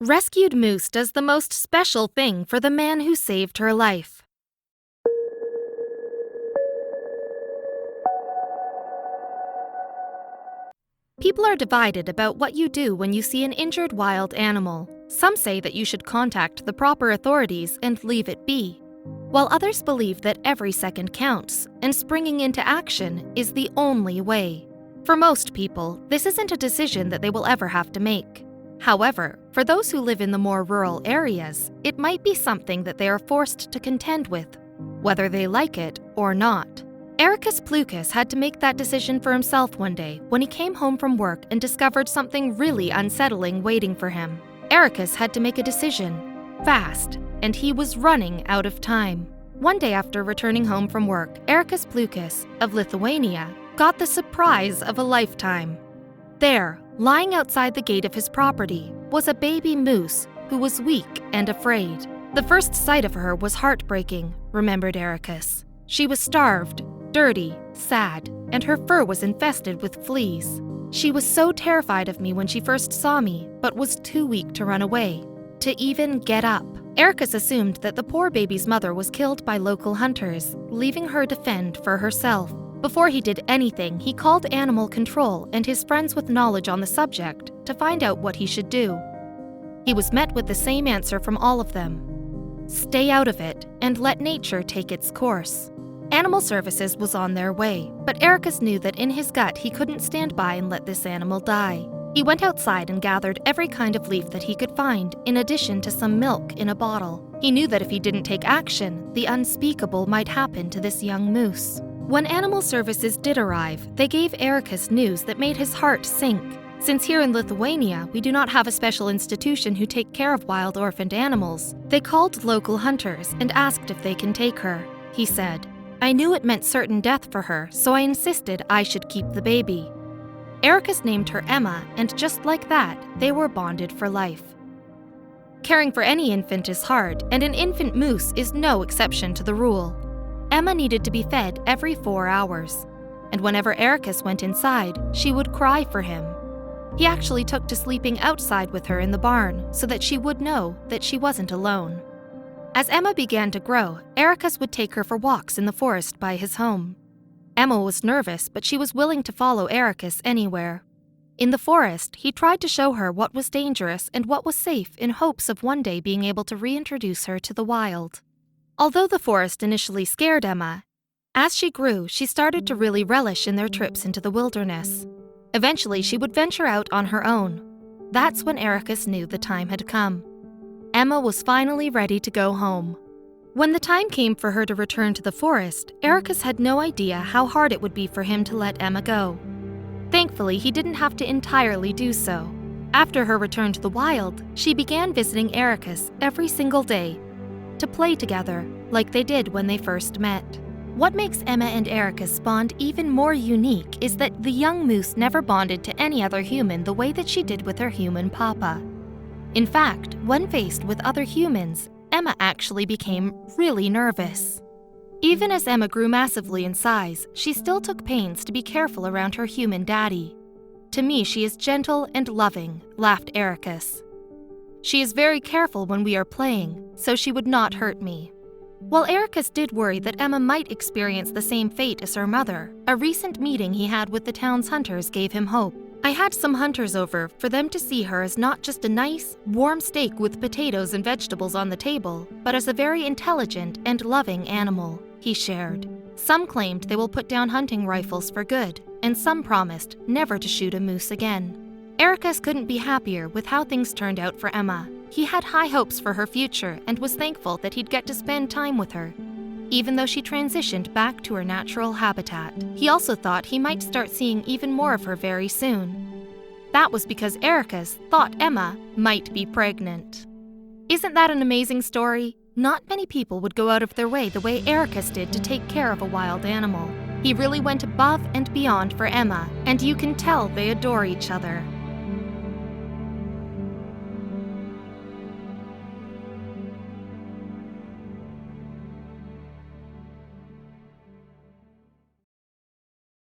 Rescued Moose does the most special thing for the man who saved her life. People are divided about what you do when you see an injured wild animal. Some say that you should contact the proper authorities and leave it be, while others believe that every second counts and springing into action is the only way. For most people, this isn't a decision that they will ever have to make. However, for those who live in the more rural areas, it might be something that they are forced to contend with, whether they like it or not. Ericus Plucas had to make that decision for himself one day when he came home from work and discovered something really unsettling waiting for him. Ericus had to make a decision, fast, and he was running out of time. One day after returning home from work, Ericus Plucas of Lithuania got the surprise of a lifetime. There, lying outside the gate of his property, was a baby moose who was weak and afraid. The first sight of her was heartbreaking, remembered Ericus. She was starved, dirty, sad, and her fur was infested with fleas. She was so terrified of me when she first saw me, but was too weak to run away, to even get up. Ericus assumed that the poor baby's mother was killed by local hunters, leaving her to fend for herself. Before he did anything, he called animal control and his friends with knowledge on the subject to find out what he should do. He was met with the same answer from all of them: stay out of it and let nature take its course. Animal Services was on their way, but Ericus knew that in his gut he couldn't stand by and let this animal die. He went outside and gathered every kind of leaf that he could find, in addition to some milk in a bottle. He knew that if he didn't take action, the unspeakable might happen to this young moose. When Animal Services did arrive, they gave Ericus news that made his heart sink. Since here in Lithuania, we do not have a special institution who take care of wild orphaned animals, they called local hunters and asked if they can take her. He said, "I knew it meant certain death for her, so I insisted I should keep the baby." Ericus named her Emma, and just like that, they were bonded for life. Caring for any infant is hard, and an infant moose is no exception to the rule. Emma needed to be fed every 4 hours, and whenever Ericus went inside, she would cry for him. He actually took to sleeping outside with her in the barn so that she would know that she wasn't alone. As Emma began to grow, Ericus would take her for walks in the forest by his home. Emma was nervous, but she was willing to follow Ericus anywhere. In the forest, he tried to show her what was dangerous and what was safe in hopes of one day being able to reintroduce her to the wild. Although the forest initially scared Emma, as she grew, she started to really relish in their trips into the wilderness. Eventually, she would venture out on her own. That's when Ericus knew the time had come. Emma was finally ready to go home. When the time came for her to return to the forest, Ericus had no idea how hard it would be for him to let Emma go. Thankfully, he didn't have to entirely do so. After her return to the wild, she began visiting Ericus every single day to play together like they did when they first met. What makes Emma and Ericus bond even more unique is that the young moose never bonded to any other human the way that she did with her human papa. In fact, when faced with other humans, Emma actually became really nervous. Even as Emma grew massively in size, she still took pains to be careful around her human daddy. "To me, she is gentle and loving," laughed Ericus. "She is very careful when we are playing, so she would not hurt me." While Ericus did worry that Emma might experience the same fate as her mother, a recent meeting he had with the town's hunters gave him hope. "I had some hunters over for them to see her as not just a nice, warm steak with potatoes and vegetables on the table, but as a very intelligent and loving animal," he shared. "Some claimed they will put down hunting rifles for good, and some promised never to shoot a moose again." Ericus couldn't be happier with how things turned out for Emma. He had high hopes for her future and was thankful that he'd get to spend time with her, even though she transitioned back to her natural habitat. He also thought he might start seeing even more of her very soon. That was because Ericus thought Emma might be pregnant. Isn't that an amazing story? Not many people would go out of their way the way Ericus did to take care of a wild animal. He really went above and beyond for Emma, and you can tell they adore each other.